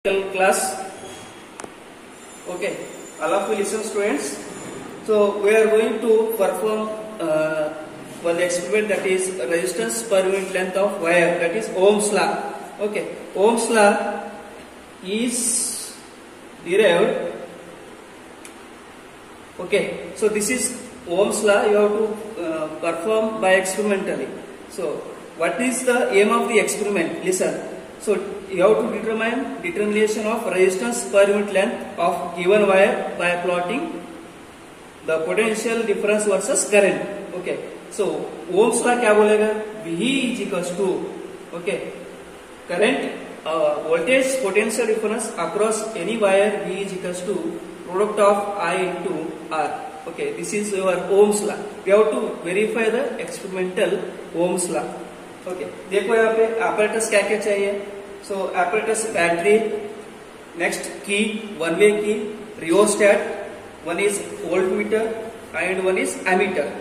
class. Okay, all of you listen, students. So we are going to perform one experiment, that is resistance per unit length of wire, that is Ohm's law. Okay, Ohm's law is derived. Okay, so this is Ohm's law. You have to perform by experimentally. So what is the aim of the experiment? Listen. So you have to determine determination of resistance per unit length of given wire by plotting the potential difference versus current. Okay, so Ohm's law क्या बोलेगा? V is equals to current voltage potential difference across any wire. V is equals to product of I into R. Okay, this is your Ohm's law. We have to verify the experimental Ohm's law. Okay, देखो यहाँ पे apparatus क्या क्या चाहिए? So apparatus battery, next key, one way key, rheostat, one is voltmeter and one is ammeter.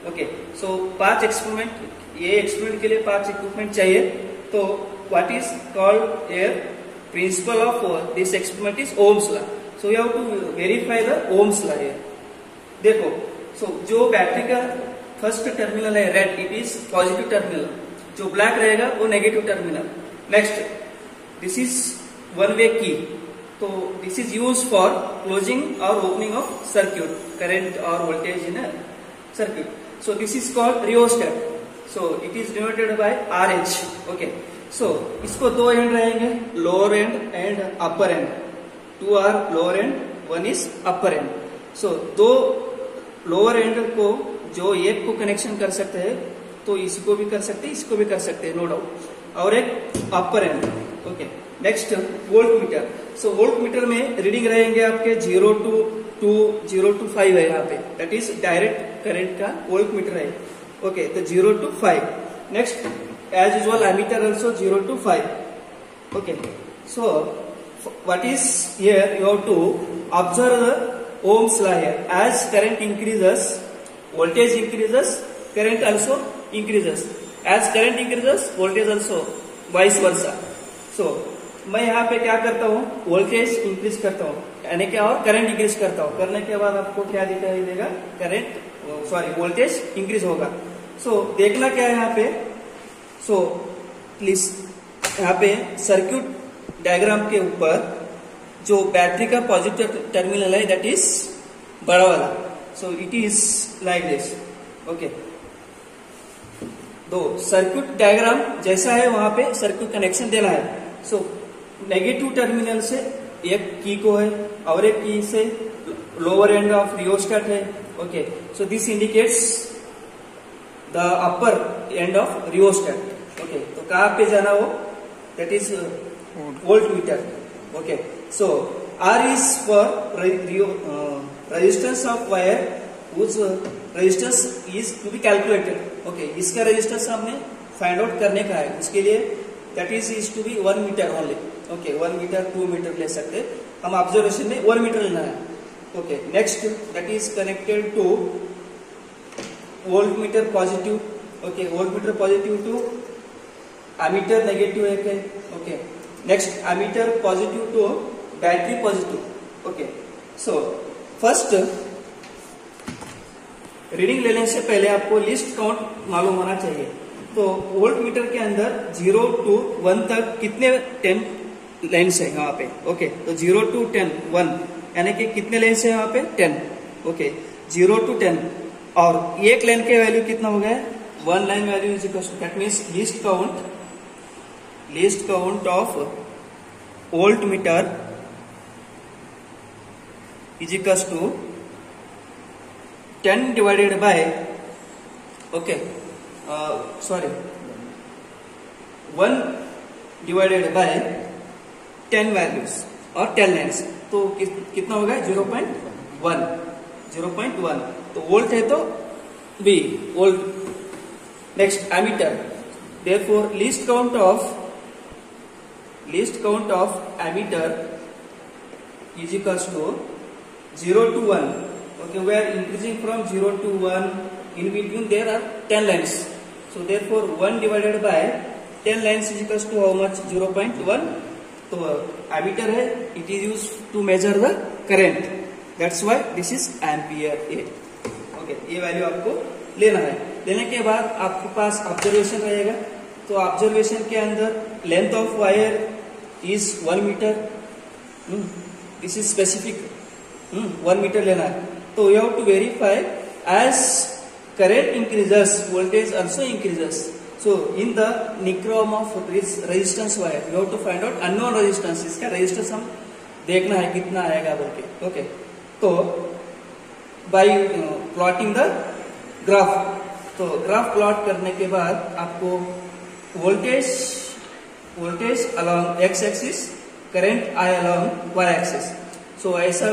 Okay, so 5 experiment, ये experiment के लिए 5 equipment चाहिए. तो what is called a principle of this experiment is Ohm's law. So you have to verify the Ohm's law here. देखो, so जो battery का first terminal है red, it is positive terminal, जो black रहेगा वो negative terminal. Next, this is one way key, तो this is use for closing और opening of circuit, current और voltage in circuit. So this is called rheostat. So it is denoted by RH. Okay, so इसको दो end रहेंगे, lower end and upper end. 2 are lower end, 1 is upper and. सो दो lower and को जो एक को connection कर सकते हैं, तो इसको भी कर सकते हैं, इसको भी कर सकते हैं, नो डाउट, और एक upper end. Okay, next volt meter. So volt meter में रीडिंग रहेंगे आपके 0 to 2, 0 to 5 है यहाँ पे, दैट इज डायरेक्ट करंट का वोल्ट मीटर है. ओके, तो 0 to 5. Next, as usual ammeter also 0 to 5. Okay, so what is here, you have to observe the Ohm's law here. As current increases, voltage increases, current also increases. As current increases, voltage also, vice versa. So मैं यहाँ पे क्या करता हूँ, voltage increase करता हूँ, यानी क्या, और करंट इंक्रीज करता हूँ. करने के बाद आपको क्या दिखाई देगा, करंट वोल्टेज इंक्रीज होगा. सो देखना क्या है यहाँ पे. सो प्लीज यहाँ पे सर्क्यूट डायग्राम के ऊपर जो बैटरी का पॉजिटिव टर्मिनल है, दैट इज बड़ा वाला. सो it is like this. Okay, दो सर्क्यूट डायग्राम जैसा है वहां पे सर्क्यूट कनेक्शन देना है. सो नेगेटिव टर्मिनल से एक की को है और एक की से लोअर एंड ऑफ रियोस्टेट है. Okay, so this indicates the upper end of rheostat. Okay, तो कहाँ पे जाना वो, that is volt meter. Okay, so R is for resistance of wire whose resistance is to be calculated. Okay, इसका resistance हमने find out करने का है, उसके लिए that is to be 1 meter only. Okay, 1 meter 2 meter ले सकते, हम observation में 1 meter लेना है. Okay, next, that is connected to voltmeter positive. Okay, voltmeter positive to ammeter negative है. Okay, next ammeter positive to battery positive. Okay, so first reading लेने से पहले आपको लिस्ट काउंट मालूम होना चाहिए. तो वोल्ट मीटर के अंदर 0 to 1 तक कितने 10 लाइन्स है यहाँ पे. ओके, तो 0 to 10 1, यानी कि कितने लाइन्स है यहाँ पे, 10. ओके, 0 to 10, और एक लाइन के वैल्यू कितना हो गया, 1 line value is equal to, that means least count of volt meter is equals to 10 divided by, okay, 1 divided by 10 values और 10 लाइन्स. तो कितना होगा, 0.1. तो वोल्ट है तो V volt. Next, ammeter. therefore least count of ammeter is equals to 0 to 1. Okay, we are increasing from 0 to 1. In between there are 10 lines. So therefore 1 divided by 10 lines is equals to how much, 0.1 तो ammeter है, it is use to measure the current, that's why this is ampere A. Okay, ये value आपको लेना है। लेने के बाद आपके पास ऑब्जर्वेशन रहेगा, तो ऑब्जर्वेशन के अंदर length of wire is 1 metre, this is specific 1 metre लेना है। तो you have to verify as current increases voltage also increases, so in the nichrome of this resistance wire you have to find out unknown resistance, इसका resistance हम देखना है कितना आएगा बोल के। ओके, तो by plotting the graph, तो ग्राफ प्लॉट करने के बाद आपको voltage along x axis, current I along y axis, so ऐसा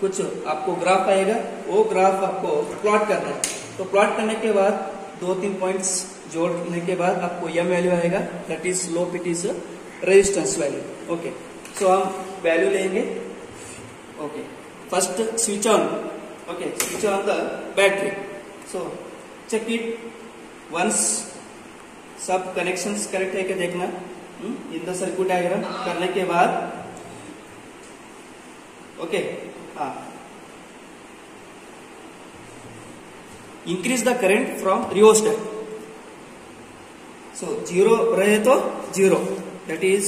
कुछ आपको ग्राफ आएगा, वो ग्राफ आपको प्लॉट करना है। तो प्लॉट करने के बाद 2-3 पॉइंट्स जोड़ने के बाद आपको यह वैल्यू आएगा, that is slope, it is resistance value. Okay, so हम वैल्यू लेंगे। Okay, first switch on, okay, switch on the battery, so check it once, सब कनेक्शंस करेक्ट है क्या देखना इन द सर्किट डायग्राम। करने के बाद ओके, हाँ, increase the current from rheostat, so 0 रहे तो 0, that is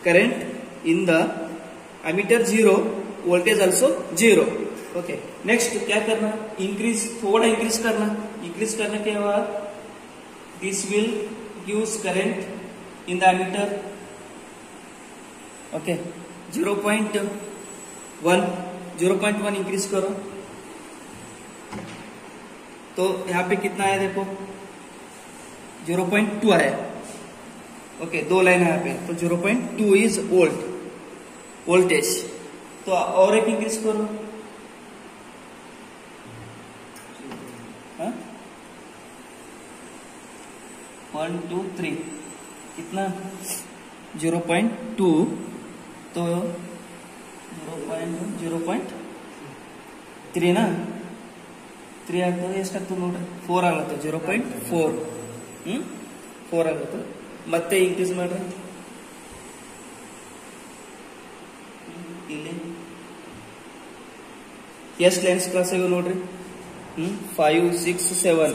current in the ammeter 0, voltage also 0। okay, next क्या करना, increase, थोड़ा increase करना, increase करने के बाद this will gives current in the ammeter, okay, 0.1 increase करो, तो यहाँ पे कितना है देखो 0.2 आया। ओके, 2 लाइन है यहाँ पे, तो 0.2 इज वोल्टेज। तो और एक इंक्रीज करो, 1 2 3 कितना 0.2, तो 0.3 ना, 3 ಆಗ್ತದೆ, ಎಷ್ಟಾಗ್ತದೆ ನೋಡ್ರಿ, 4 ಆಗುತ್ತೆ, 0.4 4 ಆಗುತ್ತೆ। ಮತ್ತೆ ಇನ್ಕ್ರೀಸ್ ಮಾಡ್ರಿ, ಇಲ್ಲಿ ಎಷ್ಟು ಲೈನ್ಸ್ ಕ್ರಾಸ್ ಆಗಿವೆ ನೋಡ್ರಿ, 5 6 7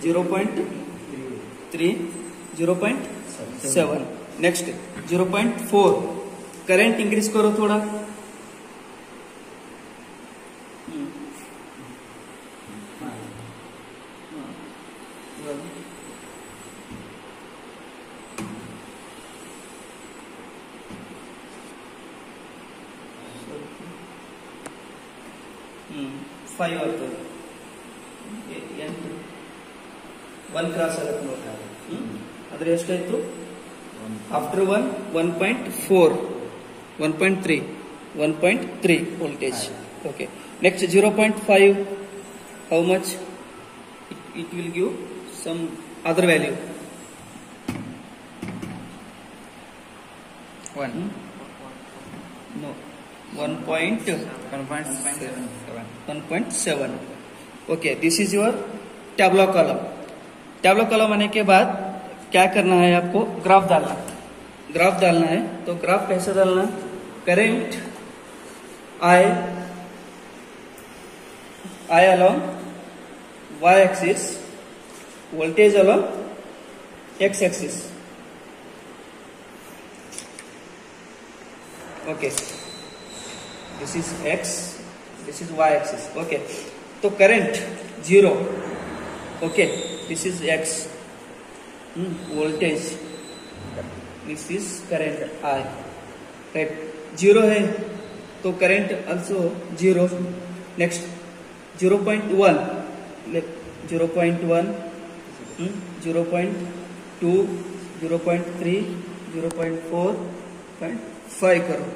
0.3 0.7, नेक्स्ट 0.4, करंट इंक्रीज करो थोड़ा, ಫೈವ್ ಆಗ್ತದೆ, 1 ಕ್ರಾಸ್ ಆಗುತ್ತೆ ನೋಡಿ, ಆದ್ರೆ ಎಷ್ಟಾಯ್ತು after 1.4 1.3 voltage. Okay, next 0.5, how much it will give some other value, 1.7। Okay, this is your tableau column. Tableau column आने के बाद क्या करना है आपको, ग्राफ डालना है। तो ग्राफ कैसे डालना, current I along y axis, voltage along x axis। okay, this is x, this is y axis। okay, तो current 0, okay, this is x, voltage, this is current I, right, 0 है तो current also 0। Next 0.1, 0.1, 0.2, 0.3, 0.4.5 करो।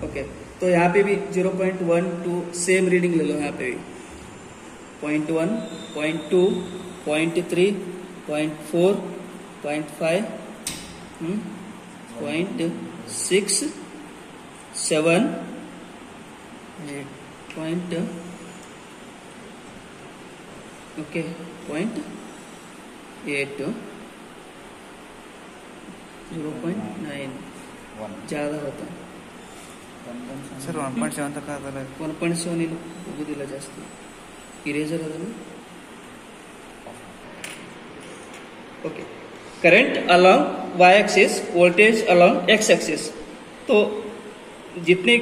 Okay, तो यहाँ पे भी 0.1 2 same reading ले लो, यहाँ पे भी 0.1, 0.2, 0.3, 0.4, 0.5, 0.6, 7, 8, okay, 0.8, 0.9 ज़्यादा होता है सर 1.7 तक आता है 1.7 ಇಲ್ಲಿ ಹೋಗೋದಿಲ್ಲ ಜಾಸ್ತಿ ಇರೇಸರ್ ಅದನ್ನು okay current along y axis voltage along x axis तो जितने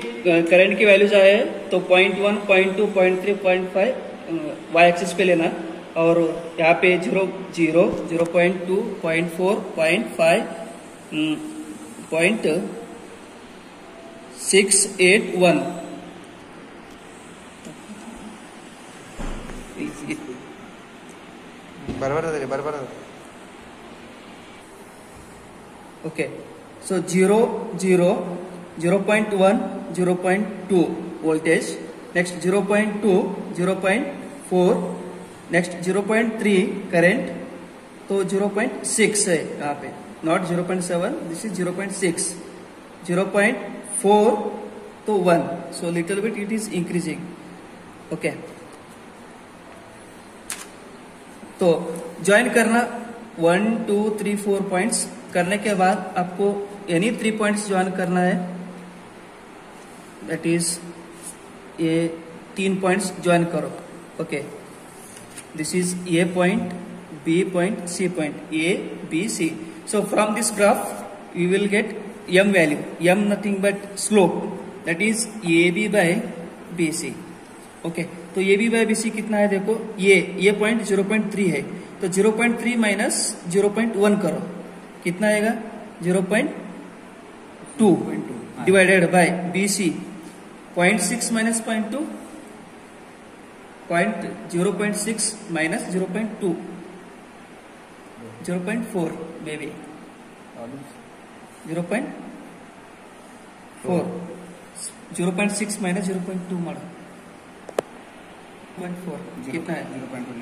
करंट की वैल्यूज आए तो 0.1 0.2 0.3 0.5 y एक्सिस पे लेना और यहाँ पे 0 0 0.2 0.4 0.5 0.681 बराबर okay so 0 0 0.1 0.2 voltage next 0.2 0.4 next 0.3 current तो 0.6 है यहाँ पे not 0.7 this is 0.6 0.4 तो 1 so little bit it is increasing okay तो ज्वाइन करना 1 2 3 4 पॉइंट्स करने के बाद आपको एनी 3 पॉइंट्स ज्वाइन करना है दैट इज ये 3 पॉइंट्स ज्वाइन करो okay this is A point B point C point A B C so from this graph you will get M value M nothing but slope that is A B by B C okay तो A B by B C कितना है देखो ये point 0.3 है तो 0.3 minus 0.1 करो कितना आएगा 0.2 divided by B C 0.6 minus 0.2 0.6 minus 0.2 0.4 मे बी 0.4 0.6 माइनस 0.2 मारो 0.4 कितना है 0.2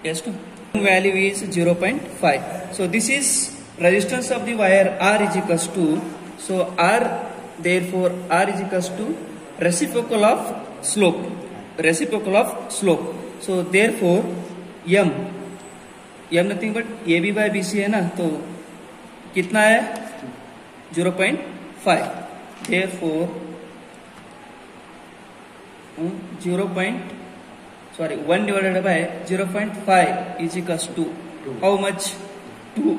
yes to value is 0.5 so this is resistance of the wire R is equals to so R therefore R is equals to reciprocal of slope so therefore m nothing but AB by BC है ना तो कितना है 0.5 therefore 1 divided by 0.5 is equals to how much 2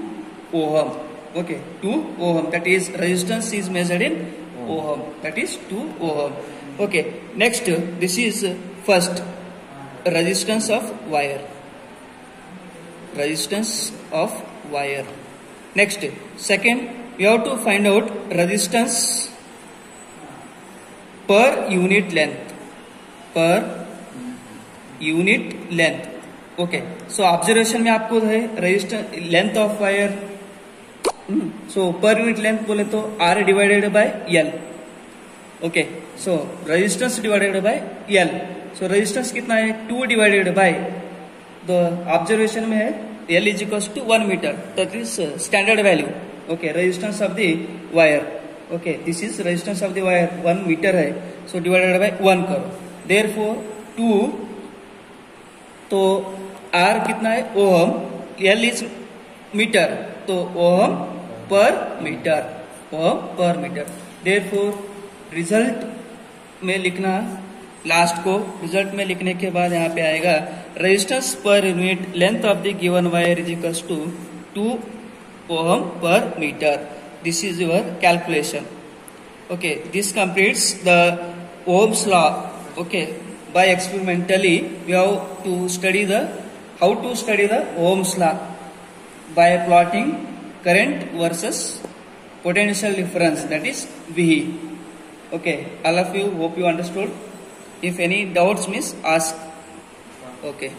ohm okay 2 ohm that is resistance is measured in ohm that is 2 ohm okay next this is first resistance of wire next second we have to find out resistance per unit length okay so observation में आपको है resistance length of wire so पर unit length बोले तो R divided by L okay so resistance divided by L so resistance कितना है 2 divided by the observation में है L is equals to 1 metre that is standard value okay resistance of the wire okay this is resistance of the wire 1 metre है so divided by 1 करो therefore 2 तो R कितना है ओम L is metre तो ओम per metre therefore result में लिखना last को result में लिखने के बाद यहाँ पे आएगा resistance per unit length of the given wire is equals to 2 ohm per metre this is your calculation okay this completes the ohm's law okay by experimentally we have to study how to study the Ohm's law by plotting current versus potential difference that is V. Okay, all of you hope you understood. If any doubts means ask. Okay.